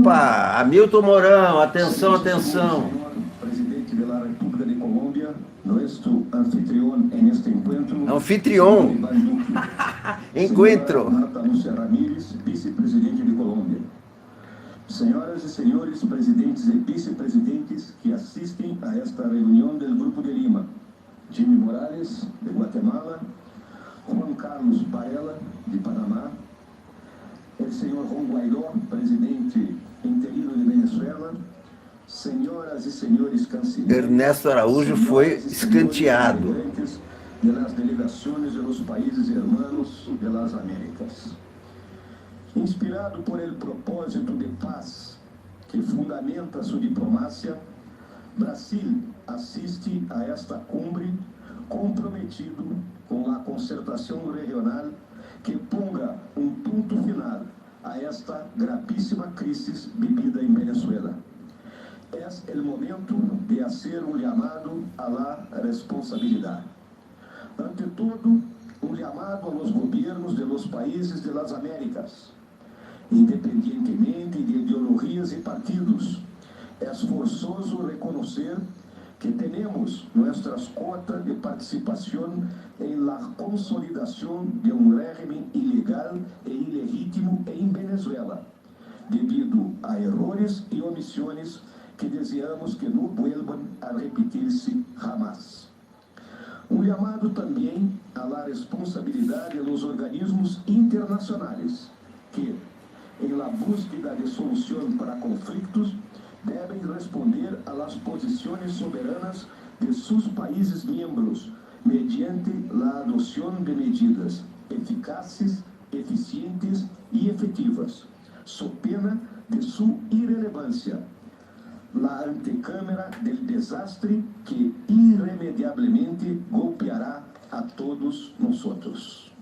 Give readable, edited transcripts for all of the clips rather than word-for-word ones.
Opa, Hamilton Mourão, atenção, atenção. Presidente da República de Colômbia, nosso anfitrión en este encuentro. Anfitrión. Encuentro. Marta Lúcia Ramírez, vice-presidente de Colômbia. Senhoras e senhores presidentes e vice-presidentes que assistem a esta reunião do Grupo de Lima. Jimmy Morales, de Guatemala, Juan Carlos Varela, de Panamá, o senhor Juan Guaidó, presidente interino de Venezuela, senhoras e senhores cancilleres, Ernesto Araújo foi escanteado. de las delegaciones de los países hermanos de las Américas. Inspirado por el propósito de paz que fundamenta sua diplomacia, Brasil assiste a esta cumbre comprometido com a concertação regional que ponga um ponto final a esta gravíssima crise vivida em Venezuela. É o momento de fazer um chamado à la responsabilidade. Ante todo, um chamado a los governos de los países de las Américas, independientemente de ideologias e partidos. É forçoso reconhecer que temos nossas cotas de participação em la consolidação de um régimen ilegal e ilegítimo em Venezuela, devido a errores e omissões que desejamos que não vuelvan a repetir-se jamais. Um chamado também à la responsabilidade dos organismos internacionais, que, em la búsqueda de solução para conflitos, devem responder a las posições soberanas de seus países membros, mediante la adoção de medidas eficazes, eficientes e efetivas, so pena de sua irrelevância, la antecâmara del desastre que irremediablemente golpeará a todos nosotros.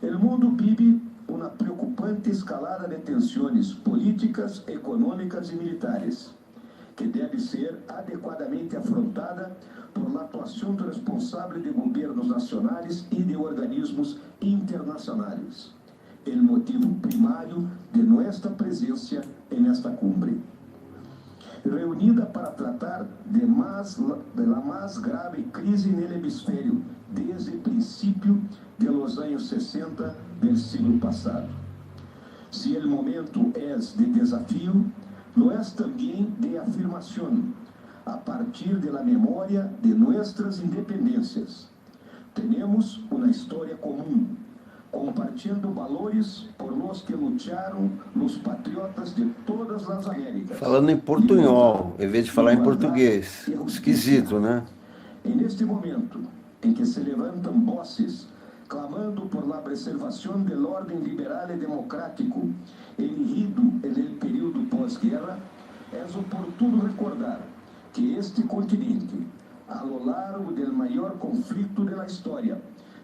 El mundo vive uma preocupante escalada de tensões políticas, econômicas e militares, que deve ser adequadamente afrontada por la atuação responsável de governos nacionais e de organismos internacionais. O motivo primário de nossa presença nesta cumbre. Reunida para tratar de la mais grave crise no hemisfério desde o princípio de los anos 60 do século passado. Se o momento é de desafio, lo é também de afirmação, a partir de la memória de nossas independências. Temos uma história comum, compartilhando valores por los que lutaram os patriotas de todas as Américas. Falando em portunhol, em vez de falar em português. Esquisito, né? Neste momento em que se levantam vozes clamando por la preservação do ordem liberal e democrático erigido no período pós-guerra, é oportuno recordar que este continente, a lo largo do maior conflito da história,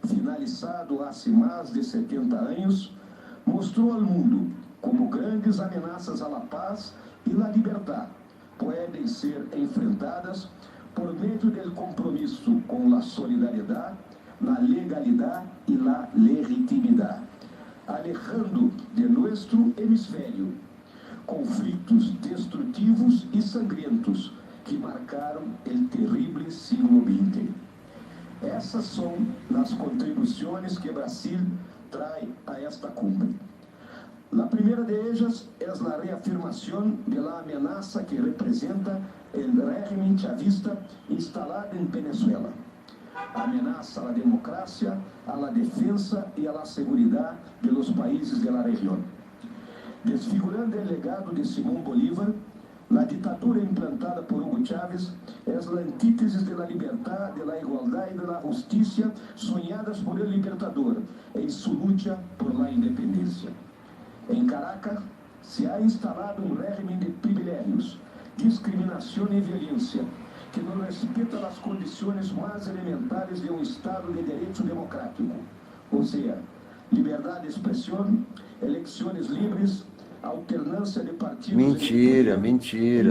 finalizado há mais de 70 anos, mostrou ao mundo como grandes ameaças à paz e à liberdade podem ser enfrentadas por meio do compromisso com a solidariedade, a legalidade e a legitimidade, alejando de nosso hemisfério conflitos destrutivos e sangrentos que marcaram o terrível século XX. Essas são as contribuições que Brasil traz a esta cumbre. A primeira de ellas é a reafirmação da ameaça que representa o régimen chavista instalado em Venezuela. Ameaça à democracia, à defesa e à segurança de los países da região. Desfigurando o legado de Simón Bolívar, a ditadura implantada por Hugo Chávez é a antítese da liberdade, da igualdade e da justiça sonhadas por el libertador em sua luta por la independência. Em Caracas, se ha instalado um régimen de privilégios, discriminação e violência, que não respeita as condições mais elementares de um Estado de direito democrático, ou seja, liberdade de expressão, eleições livres, alternância de partidos... Mentira.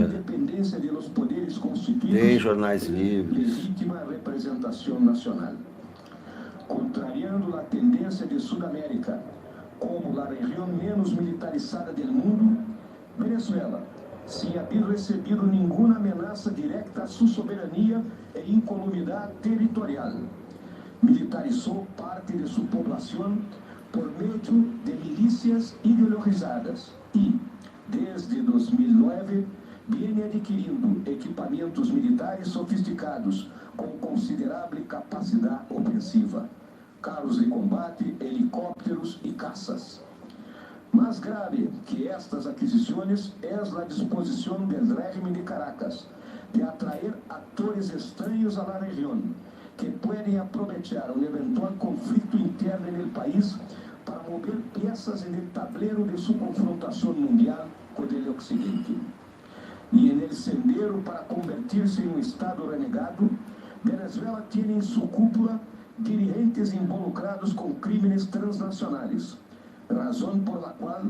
Independência de los poderes constituídos... Tem jornais livres. Legítima representação nacional. Contrariando a tendência de Sudamérica, como a região menos militarizada do mundo, Venezuela, sem haver recebido nenhuma ameaça direta à sua soberania e incolumidade territorial. Militarizou parte de sua população por meio de milícias ideologizadas e, desde 2009, vem adquirindo equipamentos militares sofisticados com considerável capacidade ofensiva, carros de combate, helicópteros e caças. Mais grave que estas aquisições é a disposição do régimen de Caracas de atrair atores estranhos à região, que podem aproveitar um eventual conflito interno no país para mover peças no tablero de sua confrontação mundial com o Ocidente. E en el sendero para convertir-se em um Estado renegado, Venezuela tem em sua cúpula dirigentes involucrados com crimes transnacionais, razão por la qual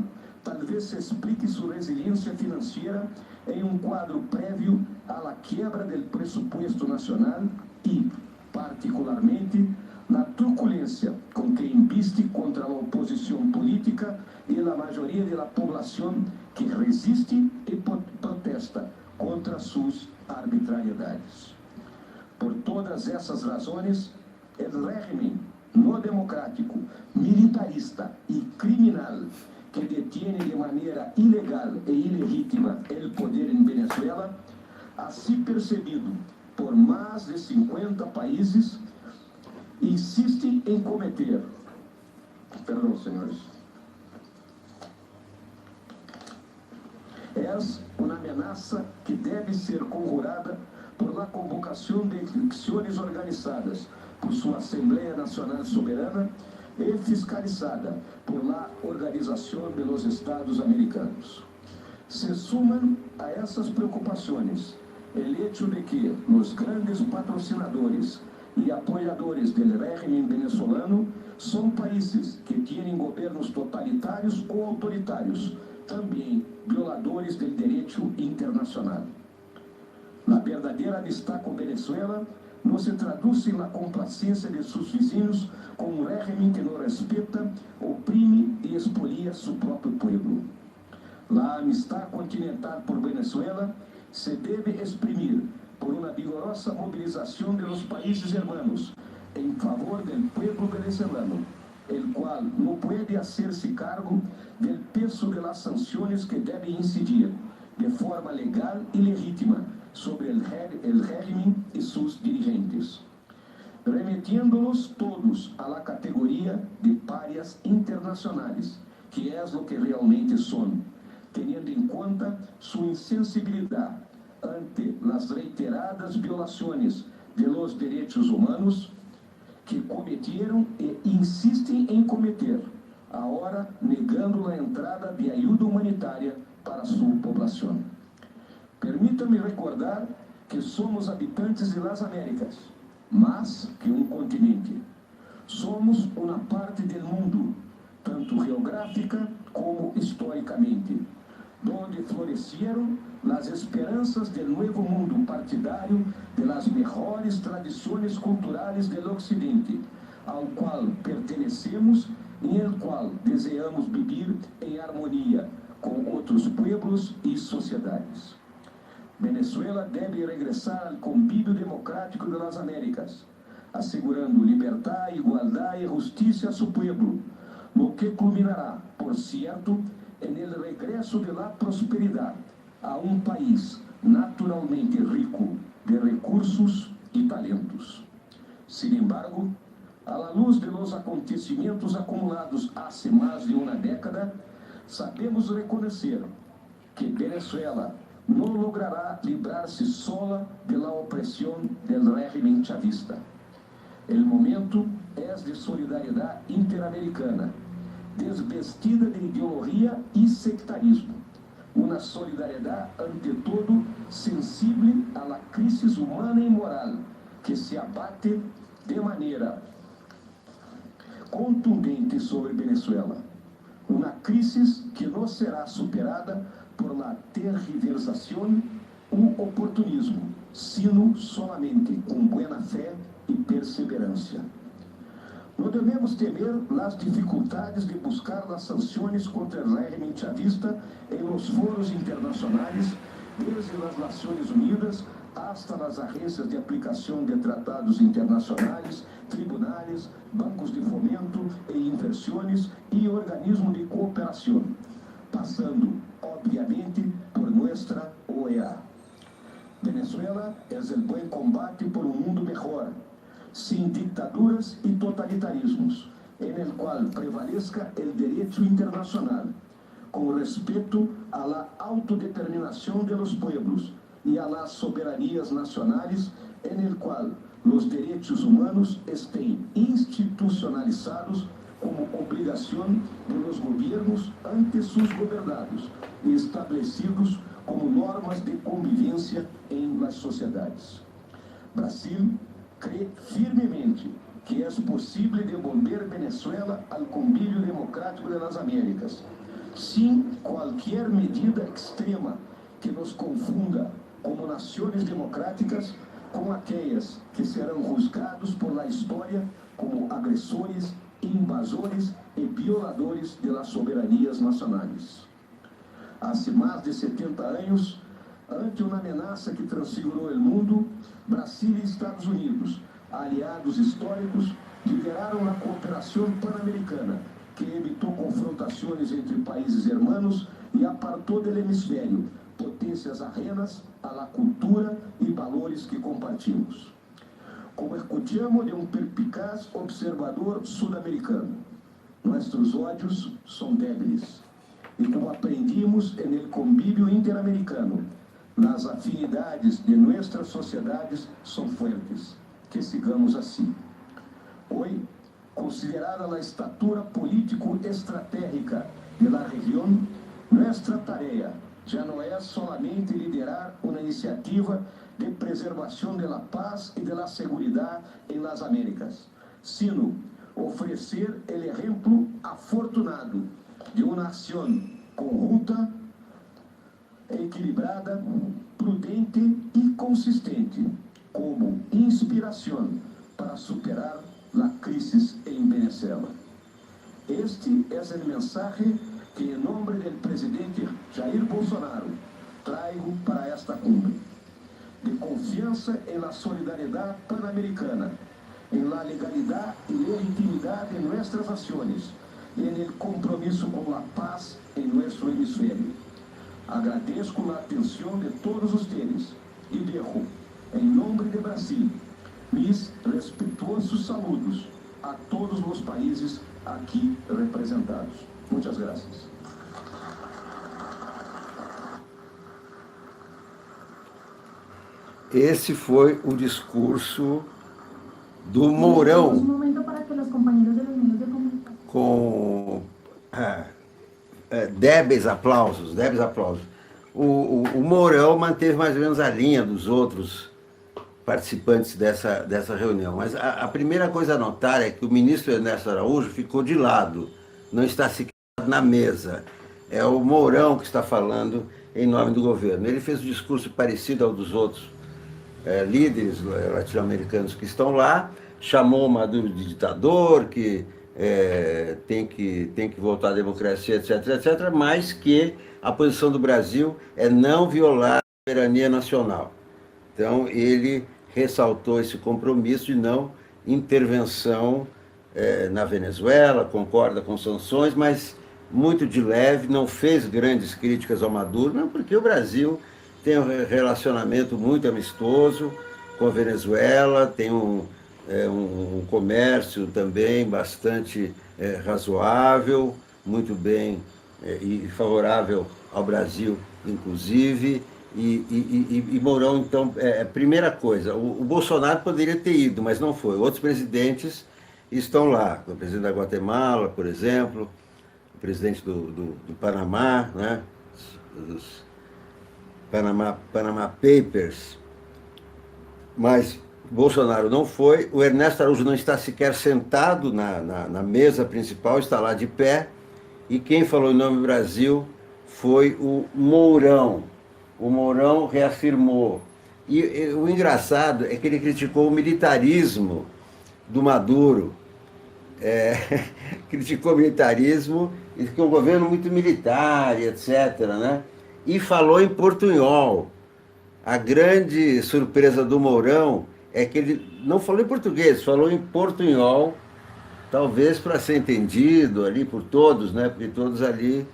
talvez se explique sua resiliência financeira em um quadro prévio à la quiebra del presupuesto nacional e, particularmente, na truculência com que inviste contra a oposição política e a maioria da população que resiste e protesta contra suas arbitrariedades. Por todas essas razões, o régimen não democrático, militarista e criminal que detém de maneira ilegal e ilegítima o poder em Venezuela, assim percebido por mais de 50 países, insiste em cometer, perdão, senhores, é uma ameaça que deve ser conjurada por la convocação de eleições organizadas por sua Assembleia Nacional Soberana e fiscalizada por la Organização de los Estados Americanos. Se suman a essas preocupações o hecho de que os grandes patrocinadores e apoiadores do régimen venezolano são países que têm governos totalitários ou autoritários, também violadores do direito internacional. A verdadeira amistad com Venezuela não se traduz na complacência de seus vizinhos com um régimen que não respeita, oprime e expolia seu próprio povo. A amistad continental por Venezuela se deve exprimir por uma vigorosa mobilização de los países hermanos em favor do povo venezolano, el qual não pode hacer-se cargo del peso de las sanciones que deve incidir de forma legal e legítima sobre el régimen e seus dirigentes, remetiendo-los todos a la categoria de párias internacionais, que é o que realmente são, tendo em conta sua insensibilidade ante as reiteradas violações de los direitos humanos que cometeram e insistem em cometer, agora negando a entrada de ajuda humanitária para sua população. Permita-me recordar que somos habitantes de las Américas, mais que um continente. Somos uma parte do mundo, tanto geográfica como historicamente, donde floresceram as esperanças do novo mundo partidário de las mejores tradições culturais do Ocidente, ao qual pertenecemos e em qual desejamos viver em harmonia com outros pueblos e sociedades. Venezuela deve regressar ao convívio democrático das Américas, assegurando liberdade, igualdade e justiça a seu povo, lo que culminará, por cierto, en el regreso de la prosperidad a um país naturalmente rico de recursos e talentos. Sin embargo, a la luz de los acontecimentos acumulados hace mais de uma década, sabemos reconhecer que Venezuela não logrará livrar-se sola de la opressão del régimen chavista. El momento é de solidariedade interamericana, desvestida de ideologia e sectarismo. Uma solidariedade, ante todo, sensível à crise humana e moral que se abate de maneira contundente sobre Venezuela. Uma crise que não será superada por la tergiversação ou oportunismo, sino solamente com boa fé e perseverança. No debemos temer las dificultades de buscar las sanciones contra el régimen chavista en los foros internacionales, desde las Naciones Unidas hasta las agencias de aplicación de tratados internacionales, tribunales, bancos de fomento e inversiones y organismos de cooperación, pasando, obviamente, por nuestra OEA. Venezuela es el buen combate por un mundo mejor, sin dictaduras y totalitarismos, en el cual prevalezca el derecho internacional, con respeto a la autodeterminación de los pueblos y a las soberanías nacionales, en el cual los derechos humanos estén institucionalizados como obligación de los gobiernos ante sus gobernados y establecidos como normas de convivencia en las sociedades. Brasil cree firmemente que es posible devolver Venezuela al convívio democrático de las Américas, sin cualquier medida extrema que nos confunda como naciones democráticas com aquellas que serão juzgados por la história como agressores, invasores e violadores de las soberanías nacionais. Há mais de 70 anos, ante uma ameaça que transfigurou o mundo, Brasil e Estados Unidos, aliados históricos, lideraram a cooperação pan-americana, que evitou confrontações entre países hermanos e apartou do hemisfério potências ajenas à la cultura e valores que compartimos. Como escuchamos de um perspicaz observador sul-americano, nossos ódios são débiles. E como aprendimos en el convívio interamericano, las afinidades de nuestras sociedades são fuertes. Que sigamos assim. Hoy, considerada a estatura político-estratégica de la região, nuestra tarea já não é solamente liderar uma iniciativa de preservação de la paz e de la seguridad en las Américas, sino oferecer el ejemplo afortunado de uma ação conjunta, equilibrada, prudente e consistente, como inspiração para superar a crise em Venezuela. Este é o mensagem que, em nome do presidente Jair Bolsonaro, traigo para esta cumbre. De confiança em la solidariedade pan-americana, em la legalidade e legitimidade de nossas ações, e en el compromisso com a paz em nosso hemisfério. Agradeço a atenção de todos ustedes e dejo, em nome de Brasil, mis respetuosos saludos a todos os países aqui representados. Muitas graças. Esse foi o discurso do Mourão, com débeis aplausos, débeis aplausos. O Mourão manteve mais ou menos a linha dos outros participantes dessa reunião. Mas a primeira coisa a notar é que o ministro Ernesto Araújo ficou de lado, não está sequer na mesa. É o Mourão que está falando em nome do governo. Ele fez um discurso parecido ao dos outros líderes latino-americanos que estão lá, chamou Maduro de ditador, que tem que voltar à democracia, etc., etc., mas que a posição do Brasil é não violar a soberania nacional. Então, ele ressaltou esse compromisso de não intervenção na Venezuela, concorda com sanções, mas muito de leve, não fez grandes críticas ao Maduro, não, porque o Brasil tem um relacionamento muito amistoso com a Venezuela, tem um comércio também bastante razoável, muito bem e favorável ao Brasil, inclusive. E Mourão, então, primeira coisa, o Bolsonaro poderia ter ido, mas não foi. Outros presidentes estão lá, o presidente da Guatemala, por exemplo, o presidente do Panamá, né? Os Panama Papers, mas Bolsonaro não foi. O Ernesto Araújo não está sequer sentado na mesa principal, está lá de pé, e quem falou em nome do Brasil foi o Mourão. O Mourão reafirmou. E o engraçado é que ele criticou o militarismo do Maduro, criticou o militarismo e que um governo muito militar, etc., né? E falou em portunhol. A grande surpresa do Mourão é que ele não falou em português, falou em portunhol, talvez para ser entendido ali por todos, né? Porque todos ali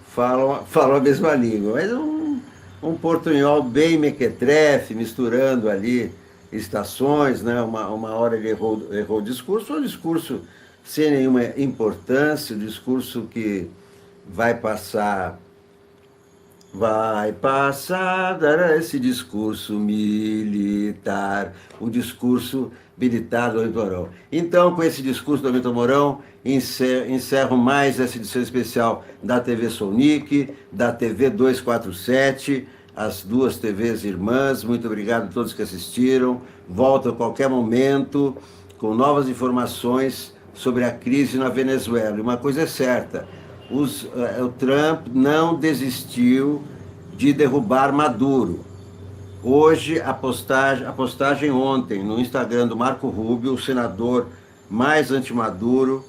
falam a mesma língua. Mas um portunhol bem mequetrefe, misturando ali estações, né? Uma hora ele errou o discurso, foi um discurso sem nenhuma importância, um discurso que vai passar esse discurso militar, o discurso militar do Hamilton Mourão. Então, com esse discurso do Hamilton Mourão, encerro mais essa edição especial da TV Sonic, da TV 247, as duas TVs irmãs. Muito obrigado a todos que assistiram. Volto a qualquer momento com novas informações sobre a crise na Venezuela. E uma coisa é certa, o Trump não desistiu de derrubar Maduro. Hoje, a postagem ontem no Instagram do Marco Rubio, o senador mais anti-Maduro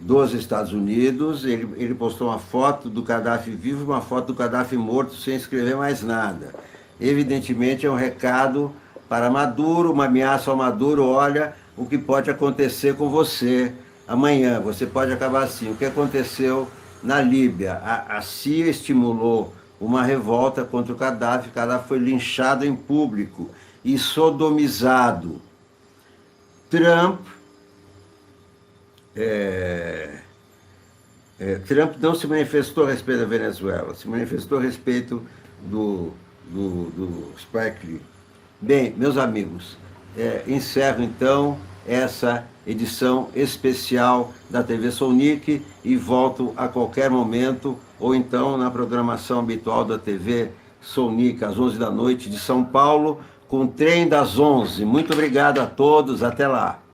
dos Estados Unidos, ele postou uma foto do Gaddafi vivo e uma foto do Gaddafi morto sem escrever mais nada. Evidentemente é um recado para Maduro, uma ameaça ao Maduro: olha o que pode acontecer com você amanhã, você pode acabar assim. O que aconteceu na Líbia? A CIA estimulou uma revolta contra o Gaddafi foi linchado em público e sodomizado. Trump não se manifestou a respeito da Venezuela, se manifestou a respeito do Spike Lee. Bem, meus amigos, encerro então essa edição especial da TV Sonic e volto a qualquer momento, ou então na programação habitual da TV Sonic, às 11 da noite de São Paulo, com o Trem das 11. Muito obrigado a todos, até lá.